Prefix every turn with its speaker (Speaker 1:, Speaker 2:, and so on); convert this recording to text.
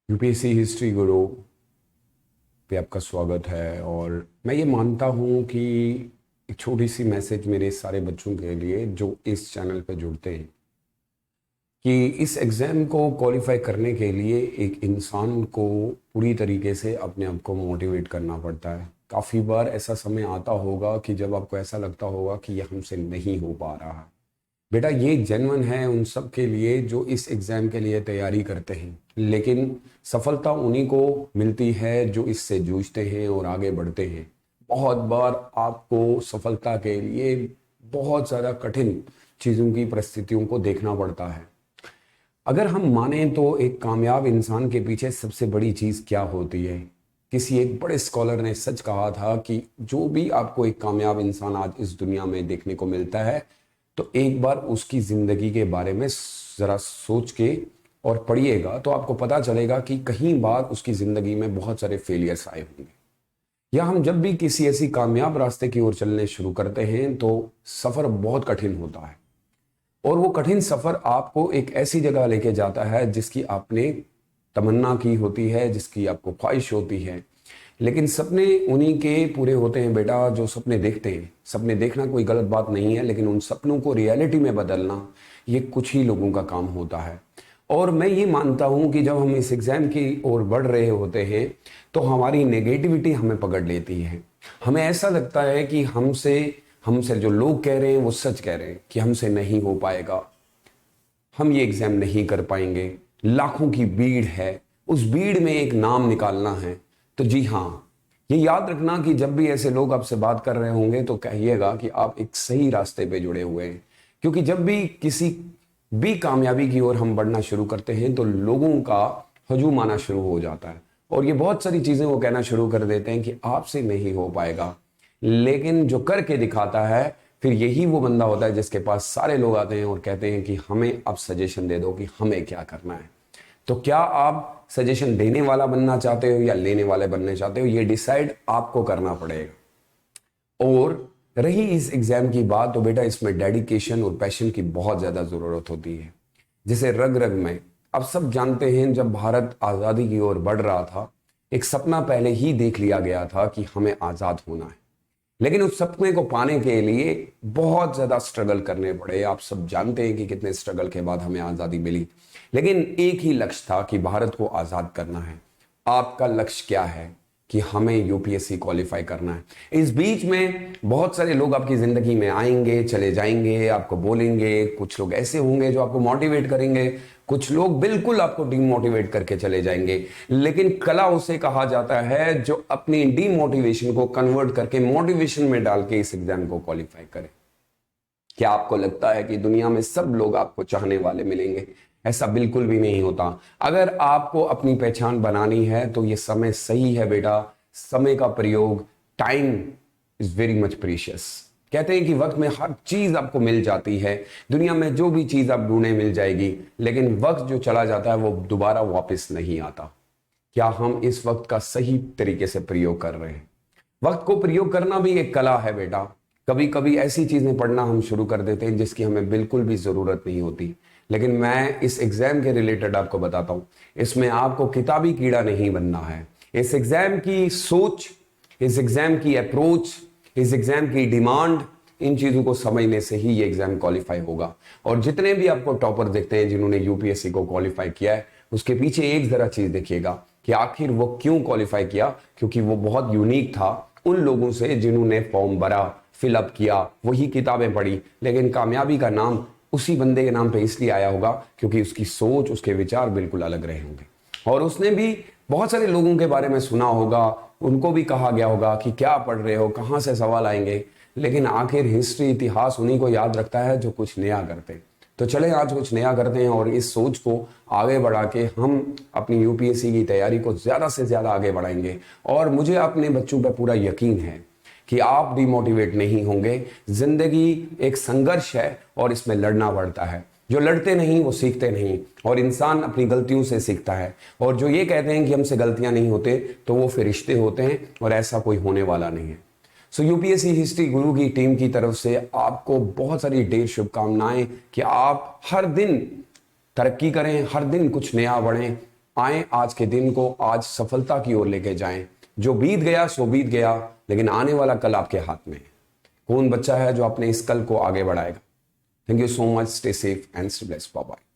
Speaker 1: UPSC history गुरु पे आपका स्वागत है। और मैं ये मानता हूँ कि एक छोटी सी मैसेज मेरे सारे बच्चों के लिए जो इस चैनल पे जुड़ते हैं कि इस एग्ज़ाम को क्वालिफाई करने के लिए एक इंसान को पूरी तरीके से अपने आप को मोटिवेट करना पड़ता है। काफ़ी बार ऐसा समय आता होगा कि जब आपको ऐसा लगता होगा कि यह हमसे नहीं हो पा रहा। बेटा ये जेन्युइन है उन सब के लिए जो इस एग्ज़ाम के लिए तैयारी करते हैं, लेकिन सफलता उन्हीं को मिलती है जो इससे जूझते हैं और आगे बढ़ते हैं। बहुत बार आपको सफलता के लिए बहुत ज़्यादा कठिन चीज़ों की परिस्थितियों को देखना पड़ता है। अगर हम माने तो एक कामयाब इंसान के पीछे सबसे बड़ी चीज़ क्या होती है? किसी एक बड़े स्कॉलर ने सच कहा था कि जो भी आपको एक कामयाब इंसान आज इस दुनिया में देखने को मिलता है, तो एक बार उसकी ज़िंदगी के बारे में ज़रा सोच के और पढ़िएगा तो आपको पता चलेगा कि कहीं बार उसकी ज़िंदगी में बहुत सारे फेलियर्स आए होंगे। या हम जब भी किसी ऐसी कामयाब रास्ते की ओर चलने शुरू करते हैं तो सफ़र बहुत कठिन होता है, और वो कठिन सफ़र आपको एक ऐसी जगह लेके जाता है जिसकी आपने तमन्ना की होती है, जिसकी आपको ख्वाहिश होती है। लेकिन सपने उन्हीं के पूरे होते हैं बेटा जो सपने देखते हैं। सपने देखना कोई गलत बात नहीं है, लेकिन उन सपनों को रियलिटी में बदलना ये कुछ ही लोगों का काम होता है। और मैं ये मानता हूँ कि जब हम इस एग्ज़ाम की ओर बढ़ रहे होते हैं तो हमारी नेगेटिविटी हमें पकड़ लेती है। हमें ऐसा लगता है कि हमसे हमसे जो लोग कह रहे हैं वो सच कह रहे हैं कि हमसे नहीं हो पाएगा, हम ये एग्ज़ाम नहीं कर पाएंगे, लाखों की भीड़ है, उस भीड़ में एक नाम निकालना है। तो जी हाँ, ये याद रखना कि जब भी ऐसे लोग आपसे बात कर रहे होंगे तो कहिएगा कि आप एक सही रास्ते पे जुड़े हुए हैं। क्योंकि जब भी किसी भी कामयाबी की ओर हम बढ़ना शुरू करते हैं तो लोगों का हजूम आना शुरू हो जाता है, और ये बहुत सारी चीज़ें वो कहना शुरू कर देते हैं कि आपसे नहीं हो पाएगा। लेकिन जो करके दिखाता है फिर यही वो बंदा होता है जिसके पास सारे लोग आते हैं और कहते हैं कि हमें अब सजेशन दे दो कि हमें क्या करना है। तो क्या आप सजेशन देने वाला बनना चाहते हो या लेने वाले बनने चाहते हो, ये डिसाइड आपको करना पड़ेगा। और रही इस एग्जाम की बात, तो बेटा इसमें डेडिकेशन और पैशन की बहुत ज़्यादा ज़रूरत होती है, जिसे रग रग में अब सब जानते हैं। जब भारत आज़ादी की ओर बढ़ रहा था, एक सपना पहले ही देख लिया गया था कि हमें आज़ाद होना है, लेकिन उस सपने को पाने के लिए बहुत ज़्यादा स्ट्रगल करने पड़े। आप सब जानते हैं कि कितने स्ट्रगल के बाद हमें आज़ादी मिली, लेकिन एक ही लक्ष्य था कि भारत को आज़ाद करना है। आपका लक्ष्य क्या है? कि हमें यूपीएससी क्वालिफाई करना है। इस बीच में बहुत सारे लोग आपकी ज़िंदगी में आएंगे, चले जाएंगे, आपको बोलेंगे। कुछ लोग ऐसे होंगे जो आपको मोटिवेट करेंगे, कुछ लोग बिल्कुल आपको डीमोटिवेट करके चले जाएंगे। लेकिन कला उसे कहा जाता है जो अपनी डीमोटिवेशन को कन्वर्ट करके मोटिवेशन में डाल के इस एग्जाम को क्वालिफाई करे। क्या आपको लगता है कि दुनिया में सब लोग आपको चाहने वाले मिलेंगे? ऐसा बिल्कुल भी नहीं होता। अगर आपको अपनी पहचान बनानी है तो ये समय सही है बेटा। समय का प्रयोग, time is very much precious. कहते हैं कि वक्त में हर चीज आपको मिल जाती है, दुनिया में जो भी चीज आप ढूंढे मिल जाएगी, लेकिन वक्त जो चला जाता है वो दोबारा वापस नहीं आता। क्या हम इस वक्त का सही तरीके से प्रयोग कर रहे हैं? वक्त को प्रयोग करना भी एक कला है बेटा। कभी कभी ऐसी चीजें पढ़ना हम शुरू कर देते हैं जिसकी हमें बिल्कुल भी जरूरत नहीं होती। लेकिन मैं इस एग्जाम के रिलेटेड आपको बताता हूं, इसमें आपको किताबी कीड़ा नहीं बनना है। इस एग्जाम की सोच, इस एग्जाम की अप्रोच, इस एग्जाम की डिमांड, इन चीजों को समझने से ही ये एग्जाम क्वालिफाई होगा। और जितने भी आपको टॉपर देखते हैं जिन्होंने यूपीएससी को क्वालिफाई किया है, उसके पीछे एक जरा चीज देखिएगा कि आखिर वो क्यों क्वालिफाई किया। क्योंकि वो बहुत यूनिक था उन लोगों से जिन्होंने फॉर्म भरा, फिलअप किया, वही किताबें पढ़ी, लेकिन कामयाबी का नाम उसी बंदे के नाम पे इसलिए आया होगा क्योंकि उसकी सोच, उसके विचार बिल्कुल अलग रहे होंगे। और उसने भी बहुत सारे लोगों के बारे में सुना होगा, उनको भी कहा गया होगा कि क्या पढ़ रहे हो, कहाँ से सवाल आएंगे। लेकिन आखिर हिस्ट्री, इतिहास उन्हीं को याद रखता है जो कुछ नया करते हैं। तो चले आज कुछ नया करते हैं और इस सोच को आगे बढ़ा के हम अपनी यूपीएससी की तैयारी को ज़्यादा से ज़्यादा आगे बढ़ाएंगे। और मुझे अपने बच्चों पर पूरा यकीन है कि आप डिमोटिवेट नहीं होंगे। जिंदगी एक संघर्ष है और इसमें लड़ना पड़ता है। जो लड़ते नहीं वो सीखते नहीं, और इंसान अपनी गलतियों से सीखता है। और जो ये कहते हैं कि हमसे गलतियां नहीं होते तो वो फरिश्ते होते हैं, और ऐसा कोई होने वाला नहीं है। सो यूपीएससी हिस्ट्री गुरु की टीम की तरफ से आपको बहुत सारी ढेर शुभकामनाएं कि आप हर दिन तरक्की करें, हर दिन कुछ नया बढ़ें, आए, आज के दिन को आज सफलता की ओर लेके जाएं। जो बीत गया सो बीत गया, लेकिन आने वाला कल आपके हाथ में है। कौन बच्चा है जो अपने इस कल को आगे बढ़ाएगा? Thank you so much, stay safe and stay blessed, bye bye.